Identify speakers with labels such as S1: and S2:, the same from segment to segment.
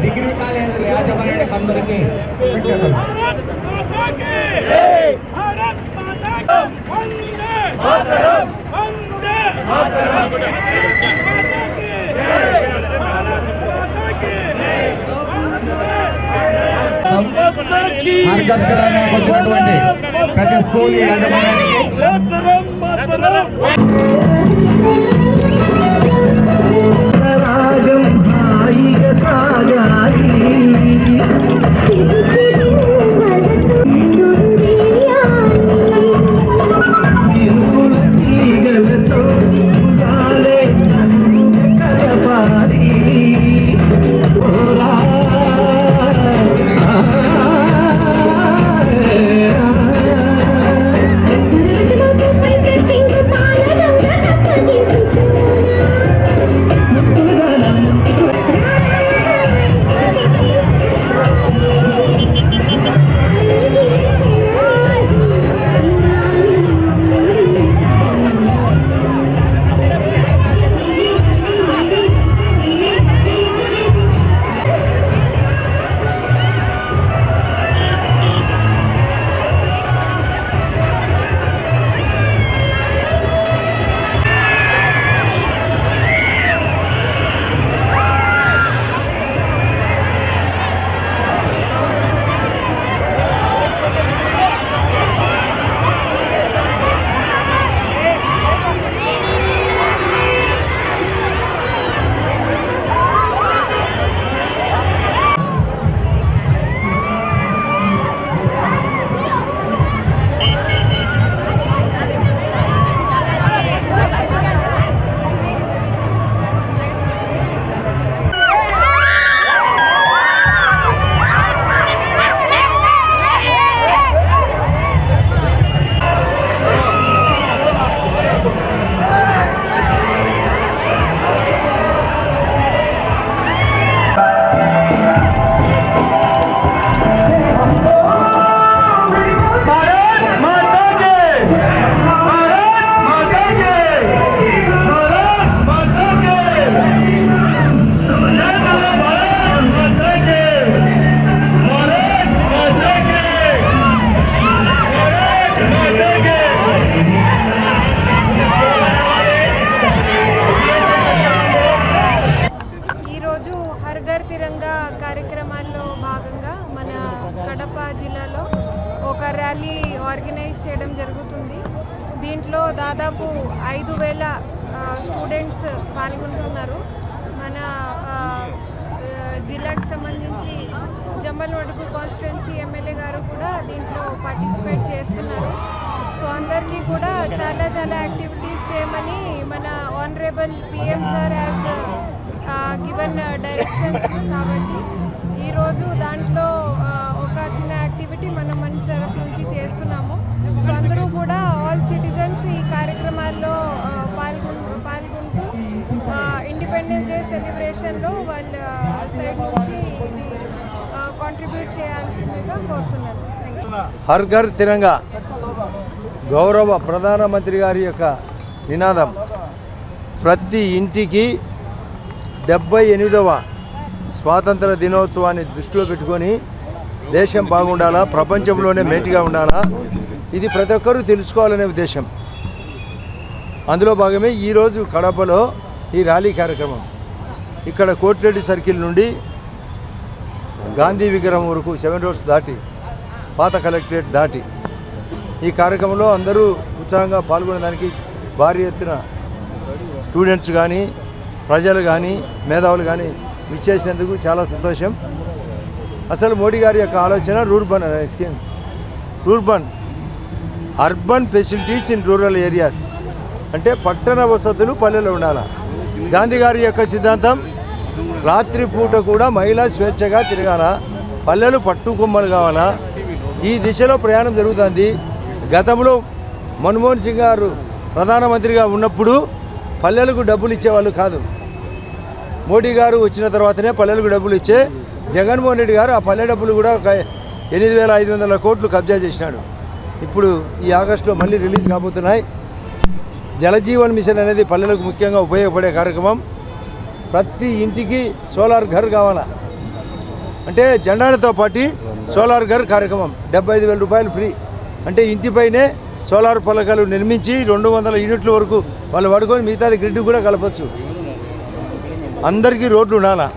S1: Degree కాలేజీల యాజమాన్యానికి అందరికీ వచ్చినటువంటి ప్రతి స్కూల్ యాజమాన్యానికి
S2: కార్యక్రమాల్లో భాగంగా మన కడప జిల్లాలో ఒక ర్యాలీ ఆర్గనైజ్ చేయడం జరుగుతుంది. దీంట్లో దాదాపు 5,000 స్టూడెంట్స్ పాల్గొంటున్నారు. మన జిల్లాకు సంబంధించి జమ్మలమడుగు కాన్స్టిట్యుయెన్సీ ఎమ్మెల్యే గారు కూడా దీంట్లో పార్టిసిపేట్ చేస్తున్నారు. సో అందరికీ కూడా చాలా యాక్టివిటీస్ చేయమని మన honourable PM sir has given directions. కాబట్టి ఈరోజు దాంట్లో ఒక చిన్న యాక్టివిటీ మనం మన తరఫు నుంచి చేస్తున్నాము. సో అందరూ కూడా ఆల్ సిటిజన్స్ ఈ కార్యక్రమాల్లో పాల్గొంటూ ఇండిపెండెన్స్ డే సెలబ్రేషన్లో వాళ్ళ సైడ్ నుంచి ఇది కాంట్రిబ్యూట్ చేయాల్సిందిగా కోరుతున్నాను.
S3: హర్ ఘర్ తిరంగా గౌరవ ప్రధానమంత్రి గారి యొక్క నినాదం ప్రతి ఇంటికి 78వ స్వాతంత్ర దినోత్సవాన్ని దృష్టిలో పెట్టుకొని దేశం బాగుండాలా, ప్రపంచంలోనే మేటిగా ఉండాలా, ఇది ప్రతి ఒక్కరూ తెలుసుకోవాలనే ఉద్దేశం. అందులో భాగమే ఈరోజు కడపలో ఈ ర్యాలీ కార్యక్రమం. ఇక్కడ కోటిరెడ్డి సర్కిల్ నుండి గాంధీ విగ్రహం వరకు 7 రోడ్స్ దాటి పాత కలెక్టరేట్ దాటి ఈ కార్యక్రమంలో అందరూ ఉత్సాహంగా పాల్గొనడానికి భారీ ఎత్తున స్టూడెంట్స్ కానీ ప్రజలు కానీ మేధావులు కానీ విచ్చేసినందుకు చాలా సంతోషం. అసలు మోడీ గారి యొక్క ఆలోచన రూర్బన్ అనే scheme, urban facilities in rural areas, అంటే పట్టణ వసతులు పల్లెలో ఉండాలి. గాంధీ గారి యొక్క సిద్ధాంతం రాత్రిపూట కూడా మహిళా స్వేచ్ఛగా తిరగాల, పల్లెలు పట్టుకొమ్మలు కావాలా. ఈ దిశలో ప్రయాణం జరుగుతుంది. గతంలో మన్మోహన్ సింగ్ గారు ప్రధానమంత్రిగా ఉన్నప్పుడు పల్లెలకు డబ్బులు ఇచ్చేవాళ్ళు కాదు. మోడీ గారు వచ్చిన తర్వాతనే పల్లెలకు డబ్బులు ఇచ్చే జగన్మోహన్ రెడ్డి గారు ఆ పల్లె డబ్బులు కూడా 8,500 కోట్లు కబ్జా చేసినాడు. ఇప్పుడు ఈ ఆగస్టులో మళ్ళీ రిలీజ్ కాబోతున్నాయి. జలజీవన్ మిషన్ అనేది పల్లెలకు ముఖ్యంగా ఉపయోగపడే కార్యక్రమం. ప్రతి ఇంటికి సోలార్ ఘర్ కావాలా. అంటే జెండాలతో పాటు సోలార్ ఘర్ కార్యక్రమం 75,000 రూపాయలు ఫ్రీ. అంటే ఇంటిపైనే సోలార్ పలకలు నిర్మించి 200 యూనిట్ల వరకు వాళ్ళు పడుకొని మిగతాది గ్రిడ్ కూడా కలపచ్చు. అందరికీ రోడ్లు ఉండాలా.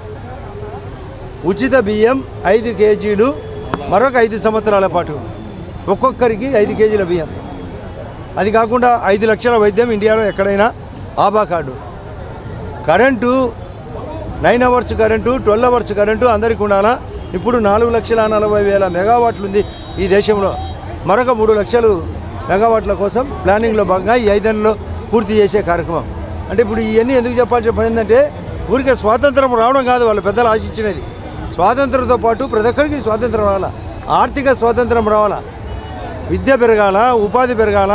S3: ఉచిత బియ్యం 5 కేజీలు మరొక 5 సంవత్సరాల పాటు ఒక్కొక్కరికి 5 కేజీల బియ్యం. అది కాకుండా 5 లక్షల వైద్యం ఇండియాలో ఎక్కడైనా Aba card. Current 9 hours current 12 hours current అందరికీ ఉండాలా. ఇప్పుడు 4,40,000 మెగావాట్లు ఉంది ఈ దేశంలో. మరొక 3 లక్షలు మెగావాట్ల కోసం ప్లానింగ్లో భాగంగా ఈ 5 ఏళ్ళలో పూర్తి చేసే కార్యక్రమం. అంటే ఇప్పుడు ఇవన్నీ ఎందుకు చెప్పాల్సిన పని ఏంటంటే ఊరికే స్వాతంత్రం రావడం కాదు వాళ్ళు పెద్దలు ఆశించినది. స్వాతంత్రంతో పాటు ప్రతి ఒక్కరికి స్వాతంత్రం రావాలా, ఆర్థిక స్వాతంత్రం రావాలా, విద్య పెరగాల, ఉపాధి పెరగాల,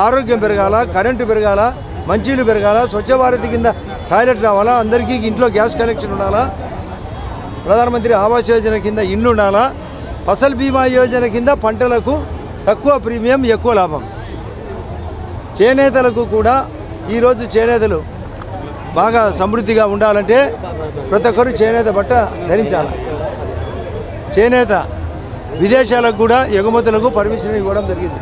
S3: ఆరోగ్యం పెరగాల, కరెంటు పెరగాల, మంచినీళ్ళు పెరగాల, స్వచ్ఛ భారత్ కింద టాయిలెట్ రావాలా, అందరికీ ఇంట్లో గ్యాస్ కనెక్షన్ ఉండాలా, ప్రధానమంత్రి ఆవాస్ యోజన కింద ఇండ్లు ఉండాలా, ఫసల్ బీమా యోజన కింద పంటలకు తక్కువ ప్రీమియం ఎక్కువ లాభం. చేనేతలకు కూడా ఈరోజు చేనేతలు బాగా సమృద్ధిగా ఉండాలంటే ప్రతి ఒక్కరు చేనేత బట్ట ధరించాలి. చేనేత విదేశాలకు కూడా ఎగుమతులకు పర్మిషన్ ఇవ్వడం జరిగింది.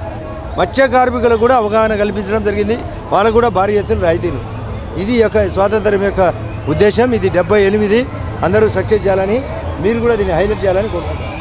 S3: మత్స్య కార్మికులకు కూడా అవగాహన కల్పించడం జరిగింది. వాళ్ళకు కూడా భారీ ఎత్తున రాయితీలు. ఇది యొక్క స్వాతంత్రం యొక్క ఉద్దేశం. ఇది 78 అందరూ సక్సెస్ చేయాలని, మీరు కూడా దీన్ని హైలైట్ చేయాలని కోరుకుంటున్నాను.